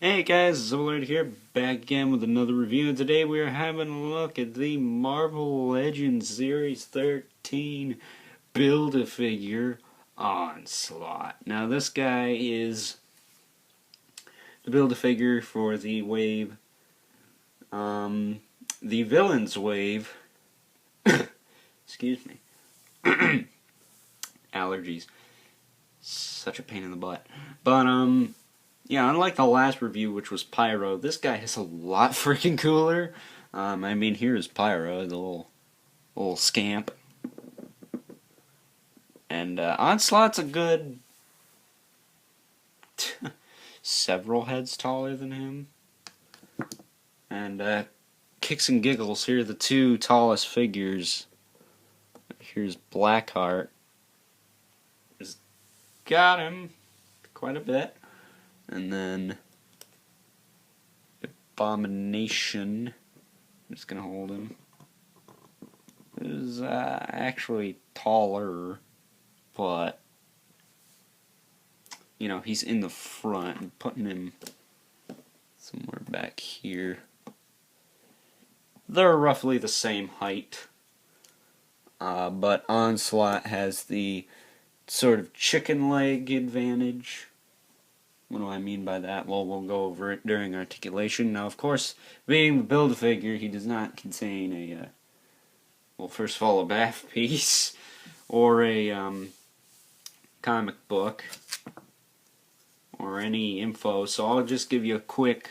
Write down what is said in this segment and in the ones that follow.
Hey guys, Zollard here, back again with another review, and today we are having a look at the Marvel Legends Series 13 Build-A-Figure Onslaught. Now this guy is the Build-A-Figure for the wave, the Villains wave, excuse me, allergies, such a pain in the butt, but yeah, unlike the last review, which was Pyro, this guy is a lot freaking cooler. I mean, here's Pyro, the little scamp. And Onslaught's a good several heads taller than him. And Kicks and Giggles, here are the two tallest figures. Here's Blackheart. Just got him quite a bit. And then Abomination, I'm just going to hold him, is actually taller, but, you know, he's in the front. I'm putting him somewhere back here. They're roughly the same height, but Onslaught has the sort of chicken leg advantage. What do I mean by that? Well, we'll go over it during articulation. Now, of course, being the Build-A-Figure, he does not contain a, well, first of all, a bath piece, or a comic book, or any info, so I'll just give you a quick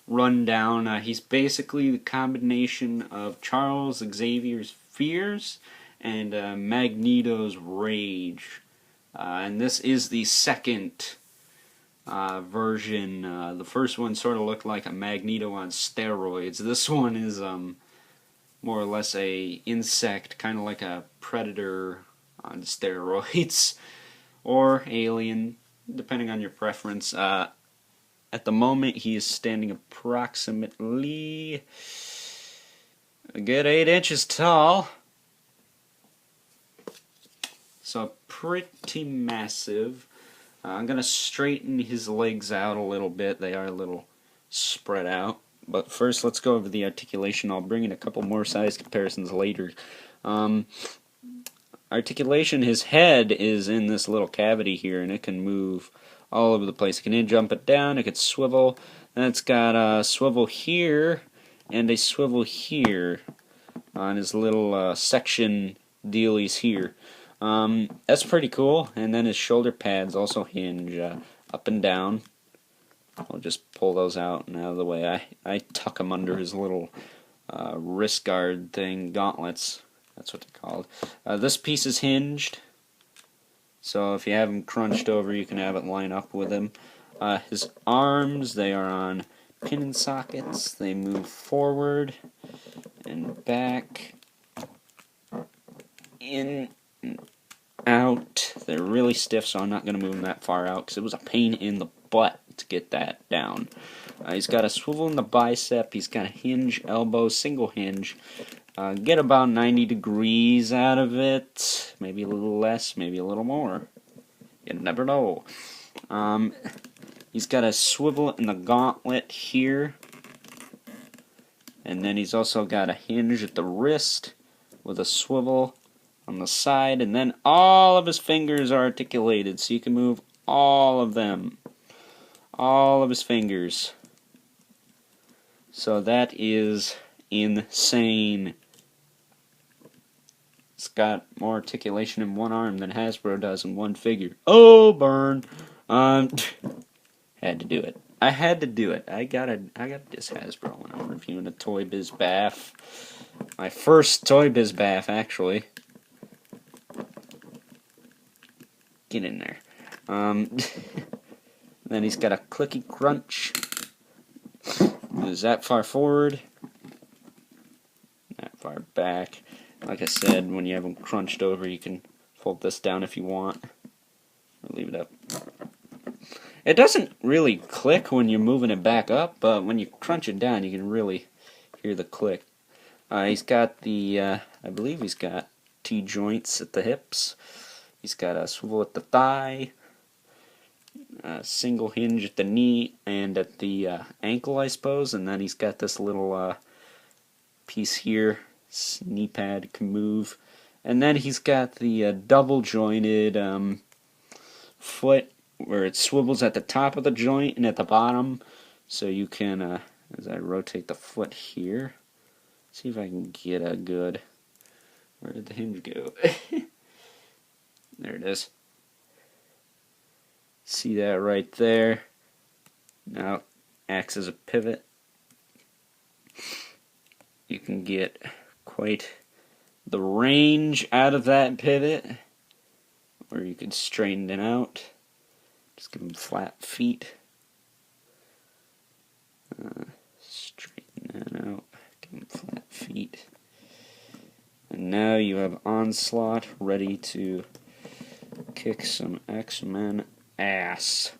rundown. He's basically the combination of Charles Xavier's fears and Magneto's rage. And this is the second version. The first one sort of looked like a Magneto on steroids. This one is more or less a insect, kind of like a Predator on steroids, or alien, depending on your preference. At the moment, he is standing approximately a good 8 inches tall, so pretty massive. I'm going to straighten his legs out a little bit. They are a little spread out. But first, let's go over the articulation. I'll bring in a couple more size comparisons later. Articulation, his head is in this little cavity here, and it can move all over the place. It can jump it down, it can swivel. And it's got a swivel here and a swivel here on his little section dealies here. That's pretty cool. And then his shoulder pads also hinge up and down. I'll just pull those out and out of the way. I tuck them under his little wrist guard thing, gauntlets. That's what they're called. This piece is hinged, so if you have him crunched over, you can have it line up with him. His arms, they are on pin and sockets. They move forward and back, in and out. They're really stiff, so I'm not going to move them that far out because it was a pain in the butt to get that down. He's got a swivel in the bicep. He's got a hinge elbow, single hinge. Get about 90 degrees out of it. Maybe a little less, maybe a little more. You never know. He's got a swivel in the gauntlet here. And then he's also got a hinge at the wrist with a swivel on the side. And then all of his fingers are articulated, so you can move all of them. All of his fingers. So that is insane. It's got more articulation in one arm than Hasbro does in one figure. Oh, burn! Had to do it. I had to do it. I got this Hasbro when I'm reviewing a Toy Biz Bath. My first Toy Biz Bath, actually. Get in there. Then he's got a clicky crunch. Is that far forward? That far back. Like I said, when you have them crunched over, you can fold this down if you want. Or leave it up. It doesn't really click when you're moving it back up, but when you crunch it down, you can really hear the click. He's got the, I believe he's got T-joints at the hips. He's got a swivel at the thigh, a single hinge at the knee and at the ankle, I suppose. And then he's got this little piece here, knee pad can move. And then he's got the double jointed foot where it swivels at the top of the joint and at the bottom. So you can, as I rotate the foot here, see if I can get a good, where did the hinge go? There it is. See that right there? Now acts as a pivot. You can get quite the range out of that pivot, or you can straighten it out. Just give them flat feet. Straighten that out. Give them flat feet. And now you have Onslaught ready to kick some X-Men ass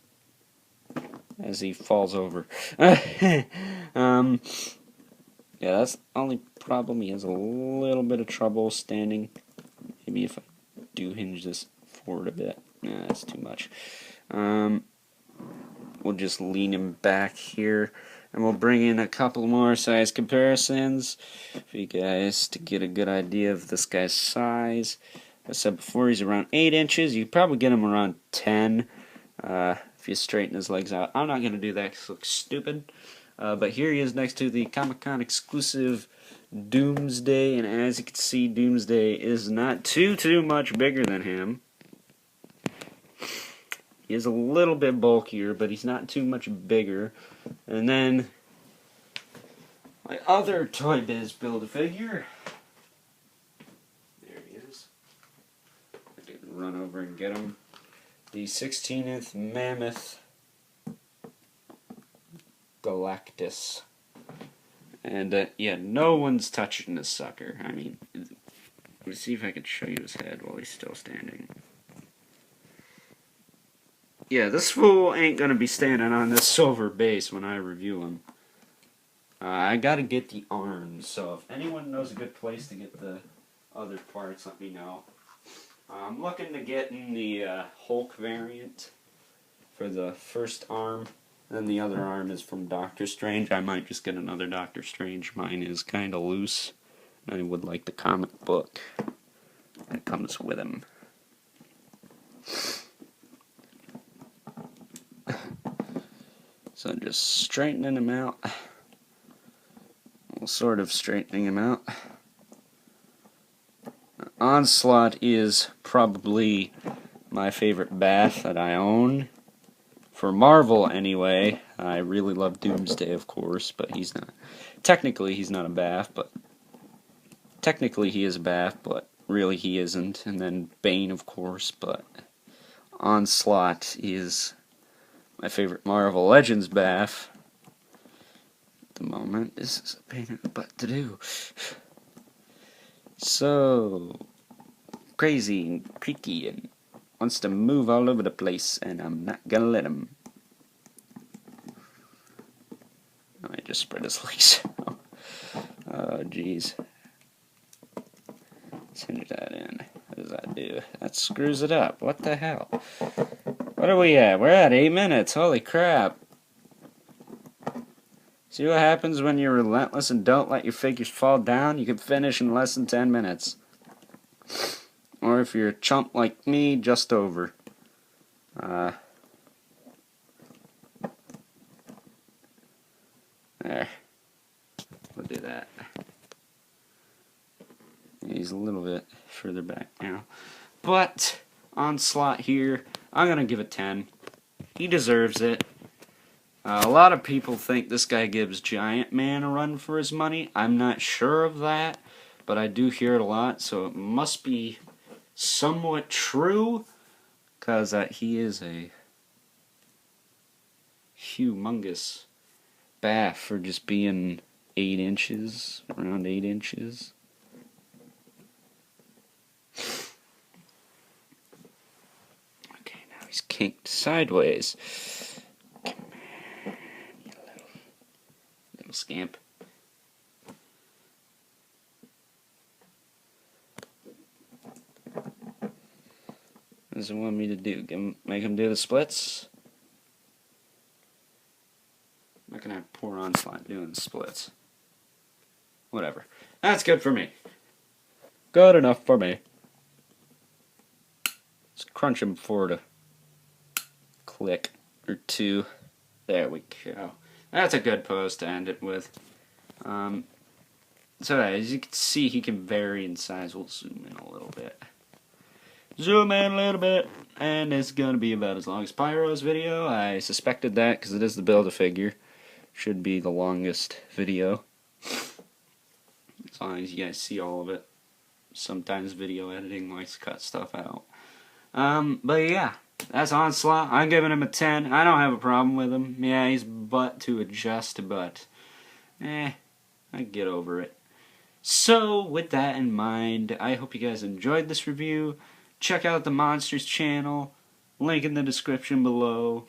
as he falls over. Yeah, that's the only problem. He has a little bit of trouble standing. Maybe if I do hinge this forward a bit. Nah, that's too much. We'll just lean him back here, and we'll bring in a couple more size comparisons for you guys to get a good idea of this guy's size. I said before, he's around 8 inches. You probably get him around 10 if you straighten his legs out. I'm not going to do that because it looks stupid. But here he is next to the Comic-Con exclusive Doomsday, and as you can see, Doomsday is not too much bigger than him. He is a little bit bulkier, but he's not too much bigger. And then my other Toy Biz Build-A-Figure. There he is. I can run over and get him. The 16th Mammoth Galactus. And yeah, no one's touching this sucker. I mean, let me see if I can show you his head while he's still standing. Yeah, this fool ain't gonna be standing on this silver base when I review him. I gotta get the arms, so if anyone knows a good place to get the other parts, let me know. I'm looking to get in the Hulk variant for the first arm. Then the other arm is from Doctor Strange. I might just get another Doctor Strange. Mine is kind of loose. I would like the comic book that comes with him. So just straightening him out. Well, sort of straightening him out. Onslaught is probably my favorite Bath that I own. For Marvel, anyway. I really love Doomsday, of course, but he's not. Technically, he's not a Bath, but. Technically, he is a Bath, but really he isn't. And then Bane, of course, but. Onslaught is my favorite Marvel Legends Bath. At the moment, this is a pain in the butt to do. So crazy and creaky and wants to move all over the place, and I'm not gonna let him. I just spread his legs. Oh, jeez. Let's hinge that in. What does that do? That screws it up. What the hell? What are we at? We're at 8 minutes. Holy crap. See what happens when you're relentless and don't let your figures fall down? You can finish in less than 10 minutes. Or if you're a chump like me, just over. There. We'll do that. He's a little bit further back now. But, Onslaught here, I'm going to give it 10. He deserves it. A lot of people think this guy gives Giant Man a run for his money. I'm not sure of that, but I do hear it a lot, so it must be somewhat true, because he is a humongous baff for just being 8 inches, around 8 inches. Okay, now he's kinked sideways. Come on, you little scamp. What does it want me to do? Make him do the splits? I'm not gonna have poor Onslaught doing the splits. Whatever. That's good for me. Good enough for me. Let's crunch him forward a click or two. There we go. That's a good pose to end it with. So as you can see, he can vary in size. We'll zoom in a little bit. Zoom in a little bit, and it's gonna be about as long as Pyro's video. I suspected that because it is the Build-A-Figure. Should be the longest video. As long as you guys see all of it. Sometimes video editing likes to cut stuff out. But yeah, that's Onslaught. I'm giving him a 10. I don't have a problem with him. Yeah, he's butt to adjust, but I get over it. So, with that in mind, I hope you guys enjoyed this review. Check out the Monsters channel, link in the description below,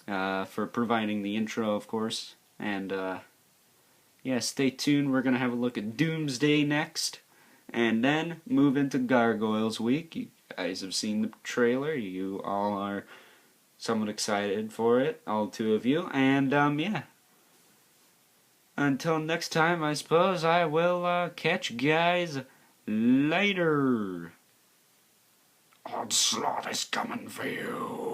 for providing the intro, of course. And, yeah, stay tuned. We're going to have a look at Doomsday next, and then move into Gargoyles Week. You guys have seen the trailer. You all are somewhat excited for it, all 2 of you. And, yeah. Until next time, I suppose I will catch you guys later. Onslaught is coming for you.